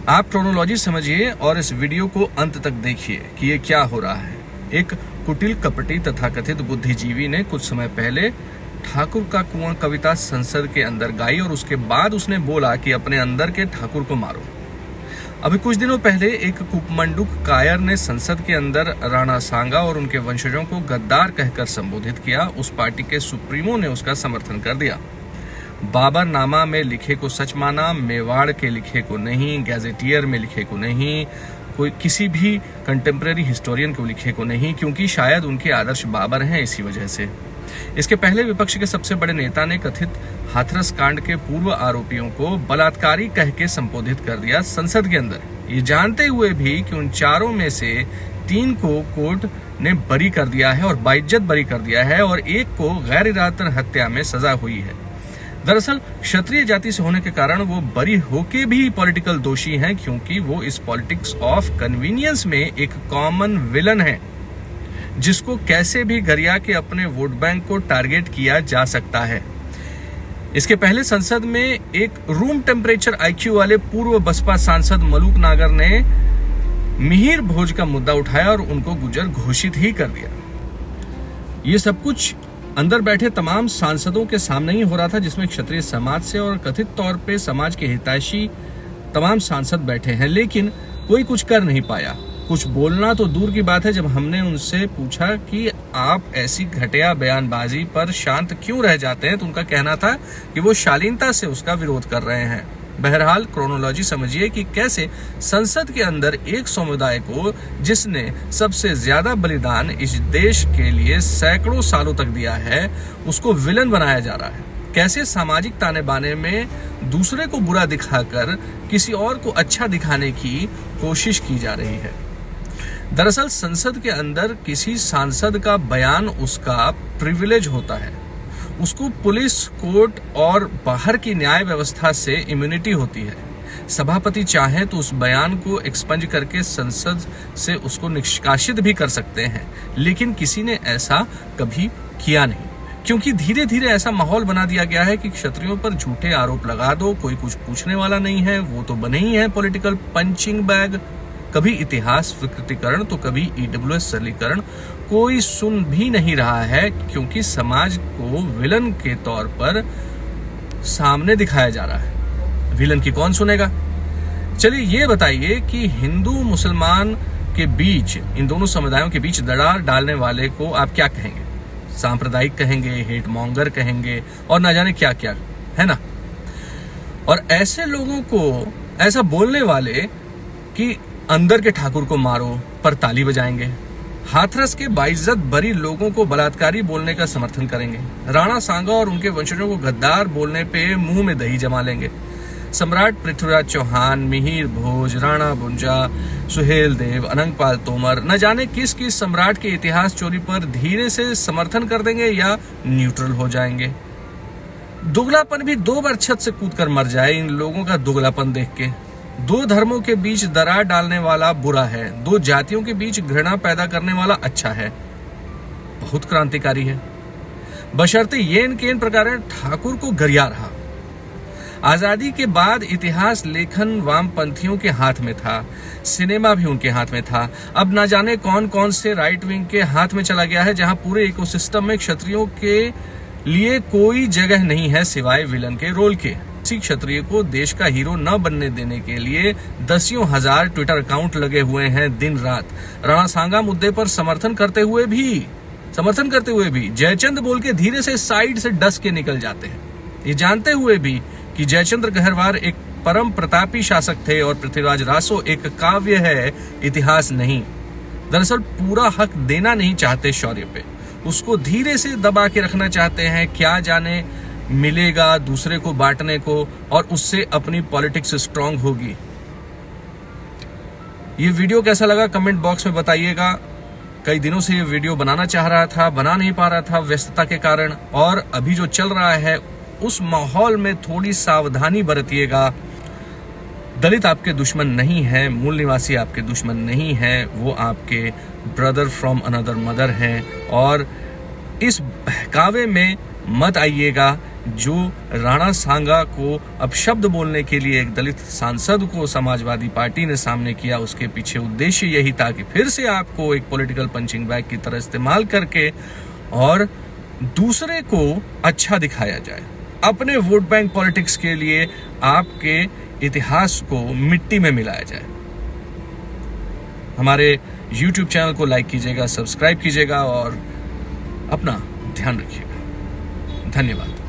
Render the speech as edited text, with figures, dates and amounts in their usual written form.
आप क्रोनोलॉजी समझिए और इस वीडियो को अंत तक देखिए कि ये क्या हो रहा है। एक कुटिल कपटी तथाकथित बुद्धिजीवी ने कुछ समय पहले ठाकुर का कुआं कविता संसद के अंदर गाई और उसके बाद उसने बोला कि अपने अंदर के ठाकुर को मारो। अभी कुछ दिनों पहले एक कुपमंडुक कायर ने संसद के अंदर राणा सांगा और उनके वंशजों को गद्दार कहकर संबोधित किया। उस पार्टी के सुप्रीमो ने उसका समर्थन कर दिया। बाबरनामा में लिखे को सच माना, मेवाड़ के लिखे को नहीं, गैजेटियर में लिखे को नहीं, कोई किसी भी कंटेम्प्रेरी हिस्टोरियन को लिखे को नहीं, क्योंकि शायद उनके आदर्श बाबर हैं इसी वजह से। इसके पहले विपक्ष के सबसे बड़े नेता ने कथित हाथरस कांड के पूर्व आरोपियों को बलात्कारी कह के संबोधित कर दिया संसद के अंदर, ये जानते हुए भी कि उन चारों में से 3 को कोर्ट ने बरी कर दिया है और बाइज्जत बरी कर दिया है और एक को गैर इरादतन हत्या में सजा हुई है। दरअसल क्षत्रिय जाति से होने के कारण वो बरी होके भी पॉलिटिकल दोषी हैं, क्योंकि वो इस पॉलिटिक्स ऑफ कन्वीनियंस में एक कॉमन विलन है जिसको कैसे भी गरिया के अपने वोट बैंक को टारगेट किया जा सकता है। इसके पहले संसद में एक रूम टेम्परेचर आईक्यू वाले पूर्व बसपा सांसद मलूक नागर ने मिहिर भोज का मुद्दा उठाया और उनको गुजर घोषित ही कर दिया। ये सब कुछ अंदर बैठे तमाम सांसदों के सामने ही हो रहा था, जिसमें क्षत्रिय समाज से और कथित तौर पे समाज के हितैषी तमाम सांसद बैठे हैं, लेकिन कोई कुछ कर नहीं पाया। कुछ बोलना तो दूर की बात है। जब हमने उनसे पूछा कि आप ऐसी घटिया बयानबाजी पर शांत क्यों रह जाते हैं, तो उनका कहना था कि वो शालीनता से उसका विरोध कर रहे हैं। बहरहाल क्रोनोलॉजी समझिए कि कैसे संसद के अंदर एक समुदाय को, जिसने सबसे ज्यादा बलिदान इस देश के लिए सैकड़ों सालों तक दिया है, उसको विलन बनाया जा रहा है। कैसे सामाजिक ताने बाने में दूसरे को बुरा दिखाकर किसी और को अच्छा दिखाने की कोशिश की जा रही है। दरअसल संसद के अंदर किसी सांसद का बयान उसका प्रिविलेज होता है, उसको पुलिस, कोर्ट और बाहर की न्याय व्यवस्था से इम्यूनिटी होती है। सभापति चाहे तो उस बयान को एक्सपंज करके संसद से उसको निष्कासित भी कर सकते हैं, लेकिन किसी ने ऐसा कभी किया नहीं, क्योंकि धीरे धीरे ऐसा माहौल बना दिया गया है कि क्षत्रियों पर झूठे आरोप लगा दो, कोई कुछ पूछने वाला नहीं है, वो तो बने ही है पॉलिटिकल पंचिंग बैग। कभी इतिहास विकृतीकरण तो कभी ईडब्ल्यूएस सरलीकरण, कोई सुन भी नहीं रहा है, क्योंकि समाज को विलन के तौर पर सामने दिखाया जा रहा है। विलन की कौन सुनेगा? चलिए ये बताइए कि हिंदू मुसलमान के बीच, इन दोनों समुदायों के बीच दरार डालने वाले को आप क्या कहेंगे? सांप्रदायिक कहेंगे, हेट मॉन्गर कहेंगे और ना जाने क्या क्या, है ना। और ऐसे लोगों को, ऐसा बोलने वाले कि अंदर के ठाकुर को मारो पर ताली बजाएंगे, हाथरस के बाइज्जत बरी लोगों को बलात्कारी बोलने का समर्थन करेंगे, राणा सांगा और उनके वंशजों को गद्दार बोलने पे मुंह में दही जमा लेंगे, सम्राट पृथ्वीराज चौहान, मिहिर भोज, राणा बुंजा, सुहेल देव, अनंगपाल तोमर, न जाने किस किस सम्राट के इतिहास चोरी पर धीरे से समर्थन कर देंगे या न्यूट्रल हो जाएंगे। दुगलापन भी 2 बार छत से कूद कर मर जाए इन लोगों का दुगलापन देख के। 2 धर्मों के बीच दरार डालने वाला बुरा है, 2 जातियों के बीच घृणा पैदा करने वाला अच्छा है। बहुत क्रांतिकारी है, बशर्ते येन केन प्रकार ठाकुर को गरिया रहा। आजादी के बाद इतिहास लेखन वामपंथियों के हाथ में था, सिनेमा भी उनके हाथ में था। अब ना जाने कौन कौन से राइट विंग के हाथ में चला गया है, जहां पूरे इकोसिस्टम में क्षत्रियों के लिए कोई जगह नहीं है सिवाय विलन के रोल के। किसी क्षत्रिय को देश का हीरो न बनने देने के लिए दसियों हजार ट्विटर अकाउंट लगे हुए हैं दिन रात। राणा सांगा मुद्दे पर समर्थन करते हुए भी जयचंद बोल के धीरे से साइड से डस के निकल जाते हैं, ये जानते हुए भी कि जयचंद्र गहरवार एक परम प्रतापी शासक थे और पृथ्वीराज रासो एक काव्य है, इतिहास नहीं। दरअसल पूरा हक देना नहीं चाहते शौर्य पे, उसको धीरे से दबा के रखना चाहते हैं। क्या जाने मिलेगा दूसरे को बांटने को और उससे अपनी पॉलिटिक्स स्ट्रांग होगी। ये वीडियो कैसा लगा कमेंट बॉक्स में बताइएगा। कई दिनों से ये वीडियो बनाना चाह रहा था, बना नहीं पा रहा था व्यस्तता के कारण, और अभी जो चल रहा है उस माहौल में थोड़ी सावधानी बरतिएगा। दलित आपके दुश्मन नहीं है, मूल निवासी आपके दुश्मन नहीं है, वो आपके ब्रदर फ्रॉम अनदर मदर हैं। और इस बहकावे में मत आइएगा जो राणा सांगा को अपशब्द बोलने के लिए एक दलित सांसद को समाजवादी पार्टी ने सामने किया, उसके पीछे उद्देश्य यही था कि फिर से आपको एक पॉलिटिकल पंचिंग बैग की तरह इस्तेमाल करके और दूसरे को अच्छा दिखाया जाए, अपने वोट बैंक पॉलिटिक्स के लिए आपके इतिहास को मिट्टी में मिलाया जाए। हमारे YouTube चैनल को लाइक कीजिएगा, सब्सक्राइब कीजिएगा और अपना ध्यान रखिएगा। धन्यवाद।